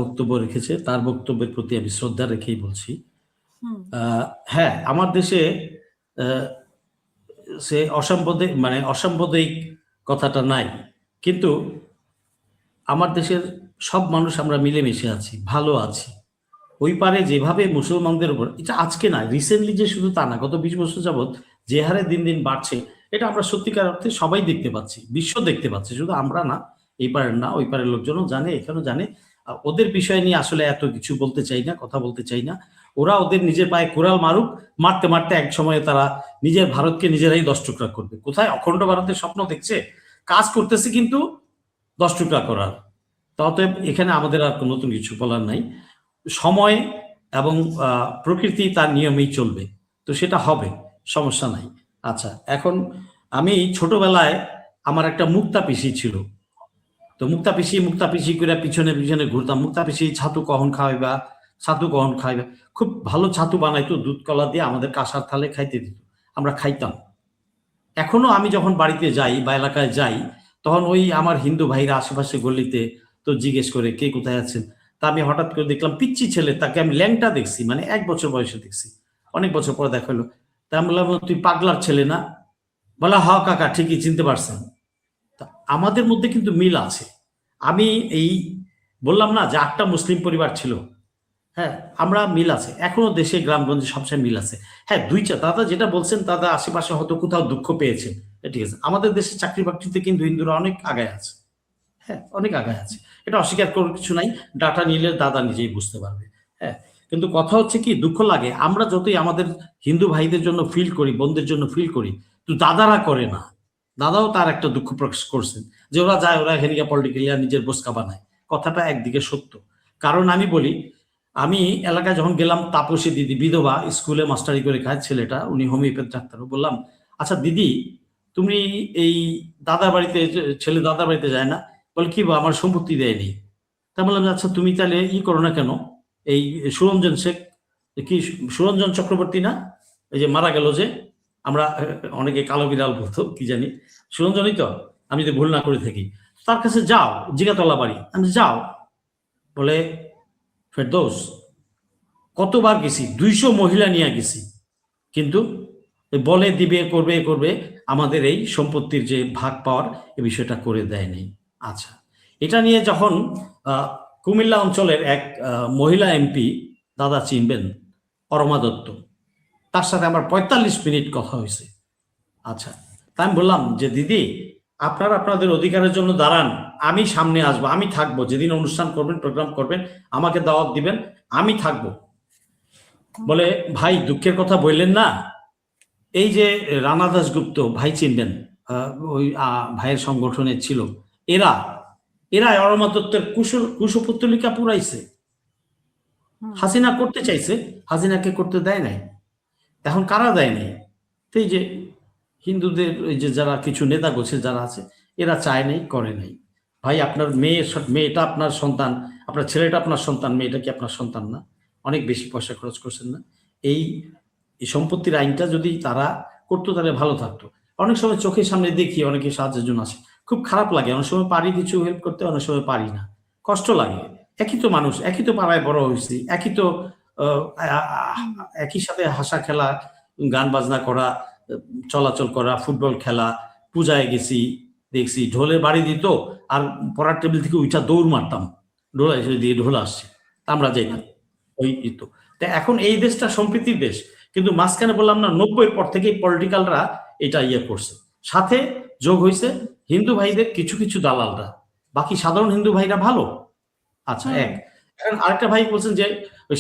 বক্তব্য রেখেছে তার বক্তব্যের প্রতি আমি শ্রদ্ধা রেখেই বলছি। হুম। হ্যাঁ, আমার দেশে সে অসাম্প্রদায়িক কথাটা নাই, কিন্তু আমার দেশের সব মানুষ আমরা মিলেমিশে আছি, ভালো আছি। ওই পারে যেভাবে মুসলমানদের উপর, এটা আজকে না, রিসেন্টলি যে শুধু তা না, গত 20 বছর যাবৎ যে হারে দিন দিন বাড়ছে, এটা আমরা সত্যিকার অর্থে সবাই দেখতে পাচ্ছি, বিশ্ব দেখতে পাচ্ছে, শুধু আমরা না, এই পারের না ওই পারের লোকজনও জানে, এখানেও জানে। ওদের বিষয় নিয়ে আসলে এত কিছু বলতে চাই না, কথা বলতে চাই না। ওরা ওদের নিজের পায়ে কোরাল মারুক, মারতে মারতে এক সময়ে তারা নিজের ভারতকে নিজেরাই 10 টুকরা করবে। কোথায় অখণ্ড ভারতের স্বপ্ন দেখছে, কাজ করতেছে কিন্তু 10 টুকরা করার। অতএব এখানে আমাদের আর নতুন কিছু বলার নাই। সময় এবং প্রকৃতি তার নিয়মেই চলবে, তো সেটা হবে, সমস্যা নাই। আচ্ছা, এখন আমি ছোটবেলায় আমার একটা মুক্তা পিসি ছিল, তো মুক্তা পিসি করে পিছনে পিছনে ঘুরতাম। মুক্তা পিসি ছাতু কখন খাওয়াইবা, ছাতু কখন খাইবা, খুব ভালো ছাতু বানাইতো, দুধ কলা দিয়ে আমাদের কাঁসার থালে খাইতে দিত, আমরা খাইতাম। এখনো আমি যখন বাড়িতে যাই বা এলাকায় যাই, তখন ওই আমার হিন্দু ভাইরা আশেপাশে গলিতে তো জিজ্ঞেস করে কে কোথায় আছেন। তা আমি হঠাৎ করে দেখলাম পিচ্চি ছেলে, তাকে আমি ল্যাংটা দেখছি, মানে 1 বছর বয়সে দেখছি, অনেক বছর পরে দেখা হলো। তা আমি বললাম, তুই পাগলার ছেলে না? বলা, হ কাকা, ঠিকই চিনতে পারছেন। তা আমাদের মধ্যে কিন্তু মিল আছে। আমি এই বললাম না যে 8টা মুসলিম পরিবার ছিল, হ্যাঁ, আমরা মিল আছে এখনো, দেশে গ্রামগঞ্জে সবসময় মিল আছে। হ্যাঁ, দাদা যেটা বলছেন, দাদা আশেপাশে হয়তো কোথাও দুঃখ পেয়েছেন, ঠিক আছে। আমাদের দেশে চাকরি বাকরিতে কিন্তু হিন্দুরা অনেক আগায় আছে, হ্যাঁ, অনেক আগায় আছে, এটা অস্বীকার করার কিছু নাই। ডাটা নিলে দাদা নিজেই বুঝতে পারবে। হ্যাঁ, কিন্তু কথা হচ্ছে কি, দুঃখ লাগে আমরা যতই আমাদের হিন্দু ভাইদের জন্য ফিল করি, বোনদের জন্য ফিল করি, তো দাদারা করে না। দাদাও তার একটা দুঃখ প্রকাশ করছেন যে ওরা যায়, ওরা এখানে পলিটিক্যালি নিজের বোসকা বানায়। কথাটা একদিকে সত্য, কারণ আমি বলি, আমি এলাকায় যখন গেলাম, তাপসী দিদি, বিধবা, স্কুলে মাস্টারি করে খায় ছেলেটা, উনি হোমিওপ্যাথ ডাক্তার। বললাম, আচ্ছা দিদি, তুমি এই দাদার বাড়িতে, ছেলে দাদার বাড়িতে যায় না? বলে, কি আমার সম্পত্তি দেয়নি। তা বললাম, আচ্ছা তুমি তাহলে করো না কেন? এই সুরঞ্জন শেখ, কি সুরঞ্জন চক্রবর্তী না, এই যে মারা গেল, যে আমরা অনেকে কালো বিড়াল বলতো, কি জানি, সুরঞ্জনই তো, আমি যদি ভুল না করে থাকি। তার কাছে যাও, জিগাতলা বাড়ি, আমি যাও। বলে, ফেরদৌস, কতবার গেছি, 200 মহিলা নিয়ে গেছি, কিন্তু বলে দিবে, করবে করবে, আমাদের এই সম্পত্তির যে ভাগ পাওয়ার এই বিষয়টা করে দেয়নি। আচ্ছা, এটা নিয়ে যখন কুমিল্লা অঞ্চলের এক মহিলা এমপি, দাদা চিনবেন, অরমা দত্ত, তার সাথে আমার 45 মিনিট কথা হয়েছে। আচ্ছা, তাই আমি বললাম যে দিদি, আপনারা আপনাদের অধিকারের জন্য দাঁড়ান, আমি সামনে আসবো, আমি থাকবো, যেদিন অনুষ্ঠান করবেন, প্রোগ্রাম করবেন, আমাকে দাওয়াত দিবেন, আমি থাকবো। বলে, ভাই দুঃখের কথা বললেন না, এই যে রানা দাশগুপ্ত ভাই চিনবেন, ওই ভাইয়ের সংগঠনে ছিল, এরা এরা অরমা দত্তের কুশপুত্তলিকা পুরাইছে। হাসিনা করতে চাইছে, হাসিনাকে করতে দেয় নাই। এখন কারা দেয় নাই? এই যে হিন্দুদের ওই যে যারা কিছু নেতা গোছে যারা আছে, এরা চায় নাই, করে নাই। ভাই, আপনার মেয়েটা আপনার সন্তান, আপনার ছেলেটা আপনার সন্তান, মেয়েটা কি আপনার সন্তান না? অনেক বেশি পয়সা খরচ করছেন না? এই সম্পত্তির আইনটা যদি তারা করতো তাহলে ভালো থাকতো। অনেক সময় চোখের সামনে দেখি অনেকে সাহায্যের জন্য আসে, খুব খারাপ লাগে। অনেক সময় পারি কিছু হেল্প করতে, অনেক সময় পারি না, কষ্ট লাগে। একই তো মানুষ, একই তো পাড়ায় বড় হয়েছি, একই তো একই সাথে হাসা খেলা, গান বাজনা করা, চলাচল করা, ফুটবল খেলা, পূজায় গেছি, দেখছি ঢোলের বাড়ি দিত, আর পড়ার টেবিল থেকে উঠা দৌড় মারতাম, ঢোল দিয়ে ঢোল আসছে, আমরা যাইতাম ওই তো। এখন এই দেশটা সম্প্রীতির দেশ, কিন্তু মাঝখানে বললাম না, 90-এর পর থেকে পলিটিক্যালরা এটা করছে, সাথে যোগ হয়েছে হিন্দু ভাইদের কিছু কিছু দালালরা, বাকি সাধারণ হিন্দু ভাইরা ভালো। আচ্ছা, এখন আরেকটা ভাই বলছেন যে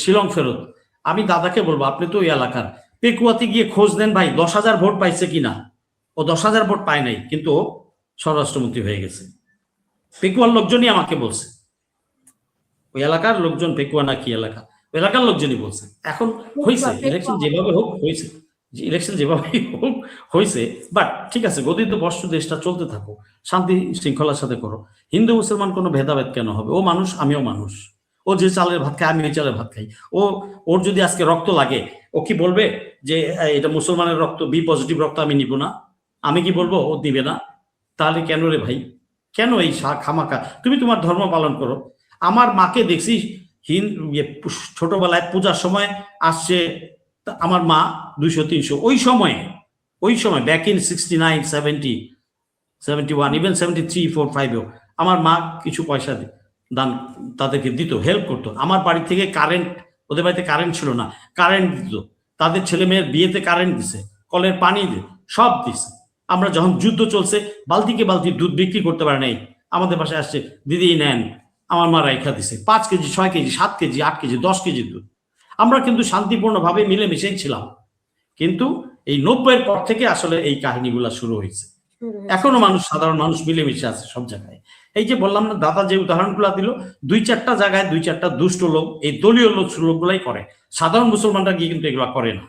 শিলং ফেরত। আমি দাদাকে বলবো, আপনি তো ওই এলাকার, পেকুয়াতে গিয়ে খোঁজ নেন ভাই, 10,000 ভোট পাইছে কিনা। ও 10,000 ভোট পায় নাই, কিন্তু ও স্বরাষ্ট্রমন্ত্রী হয়ে গেছে। পেকুয়ার লোকজনই আমাকে বলছে, ওই এলাকার লোকজন, পেকুয়া না কি এলাকা, ওই এলাকার লোকজনই বলছে। এখন হয়েছে ইলেকশন যেভাবে হোক হয়েছে, ইলেকশন যেভাবে হোক হয়েছে, বাট ঠিক আছে, গদিত বর্ষ দেশটা চলতে থাকো, শান্তি শৃঙ্খলার সাথে করো। হিন্দু মুসলমান কোনো ভেদাভেদ কেন হবে? ও মানুষ, আমিও মানুষ, ও যে চালের ভাত খায় আমি ওই চালের ভাত খাই। ওর যদি আজকে রক্ত লাগে, ও কি বলবে যে এটা মুসলমানের রক্ত, বি পজিটিভ রক্ত আমি নিব না? আমি কি বলবো ও দিবে না? তাহলে কেন রে ভাই, কেন এই খামাকা? তুমি তোমার ধর্ম পালন করো, আমার মাকে দেখছি ছোটবেলায় পূজার সময় আসছে, আমার মা 200-300 ওই সময় ব্যাক ইন 69, 70, 71, ইভেন 73, 4, 5-এও আমার মা কিছু পয়সা দান তাদেরকে দিত, হেল্প করতো। আমার বাড়ি থেকে কারেন্ট, ওদের বাড়িতে কারেন্ট ছিল না, কারেন্ট দিত, তাদের ছেলে মেয়ের বিয়েতে কারেন্ট দিছে, কলের পানি সব দিছে। আমরা যখন যুদ্ধ চলছে বালতিকে বালতি দুধ বিক্রি করতে পারে নাই, আমাদের বাসায় আসছে, দিদি নেন, আমার মা রাইখা দিছে 5 KG, 6 KG, 7 KG, 8 KG, 10 KG দুধ। আমরা কিন্তু শান্তিপূর্ণভাবে মিলেমিশেই ছিলাম। কিন্তু এই 90-এর পর থেকে আসলে এই কাহিনীগুলা শুরু হয়েছে। এখনো মানুষ, সাধারণ মানুষ মিলেমিশে আছে সব জায়গায়। এই যে বললাম না, দাদা যে উদাহরণগুলো দিল, 2-4টা জায়গায় 2-4টা দুষ্ট লোক, এই দলীয় লোকগুলাই করে, সাধারণ মুসলমানরা গিয়ে কিন্তু এগুলা করে না।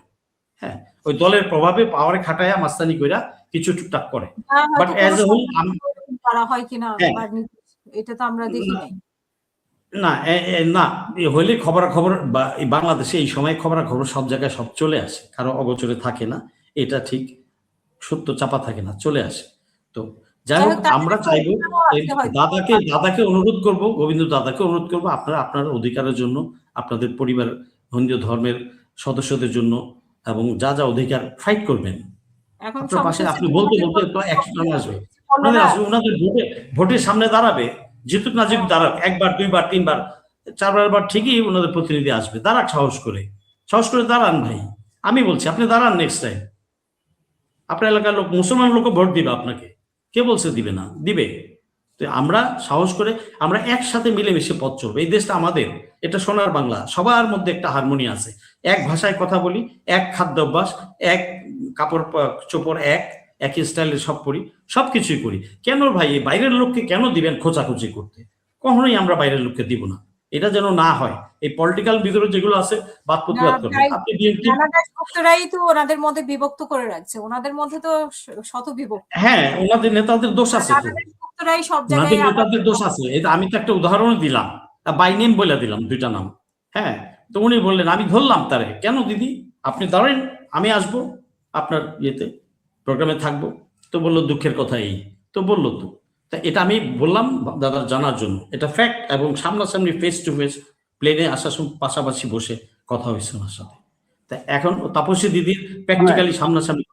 হ্যাঁ, ওই দলের প্রভাবে পাওয়ারে খাটায়া মাস্তানি কইরা কিছু টুকটাক করে, বাট অ্যাজ এ হোল করা হয় কিনা এটা তো আমরা দেখি নাই। না না, হইলে খবরাখবর বাংলাদেশে এই সময় খবরাখবর সব জায়গায় সব চলে আসে, কারো অগোচরে থাকে না, এটা ঠিক, সত্য চাপা থাকে না, চলে আসে। তো যাই হোক, আমরা চাইবো দাদাকে অনুরোধ করব, গোবিন্দ দাদাকে অনুরোধ করবো, আপনারা আপনার অধিকারের জন্য, আপনাদের পরিবার, হিন্দু ধর্মের সদস্যদের জন্য, এবং যা যা অধিকার ফাইট করবেন। আপনার পাশে আপনি বলতে বলতে তো অ্যাকশন আসবে, ওনাদের ভোটের সামনে দাঁড়াবে, জিতুক না জিতুক দাঁড়াক, 1বার 2বার 3বার 4বার ঠিকই ওনাদের প্রতিনিধি আসবে, দাঁড়াক, সাহস করে দাঁড়ান ভাই। আমি বলছি আপনি দাঁড়ান, নেক্সট টাইম আপনার এলাকার লোক, মুসলমান লোকও ভোট দিবে আপনাকে, কে বলছে দিবে না, দিবে। তো আমরা সাহস করে আমরা একসাথে মিলেমিশে পথ চলবো। এই দেশটা আমাদের, এটা সোনার বাংলা, সবার মধ্যে একটা হারমোনি আছে, এক ভাষায় কথা বলি, এক খাদ্যাভ্যাস, এক কাপড় চোপড়, একই স্টাইলের সব পরি, সবকিছুই করি। কেন ভাই এই বাইরের লোককে কেন দিবেন খোঁচাখুচি করতে? কখনোই আমরা বাইরের লোককে দিব না, এটা যেন না হয়। এই পলিটিক্যাল বিদ্রোহ যেগুলো আছে বাদ প্রতিবাদ করবেন। আপনি ভক্তরাই তো ওনাদের মধ্যে বিভক্ত করে রাখছে, ওনাদের মধ্যে তো শত বিভক্ত। হ্যাঁ, ওনাদের নেতাদের দোষ আছে, ভক্তরাই সব জায়গায় নেতাদের দোষ আছে। এটা আমি তো একটা উদাহরণ দিলাম, বাই নেম বলে দিলাম 2টা নাম। হ্যাঁ, তো উনি বললেন, আমি ধরলাম তারে, কেন দিদি আপনি দাঁড়েন, আমি আসবো আপনার ইয়েতে, প্রোগ্রামে থাকবো। তো বললো দুঃখের কথা এই, তো বললো তো, তা এটা আমি বললাম দাদার জানার জন্য, এটা ফ্যাক্ট, এবং সামনাসামনি ফেস টু ফেস প্লেনে আসার সময় পাশাপাশি বসে কথা হয়েছে ওনার সাথে। তা এখন তাপসী দিদির প্র্যাকটিক্যালি সামনাসামনি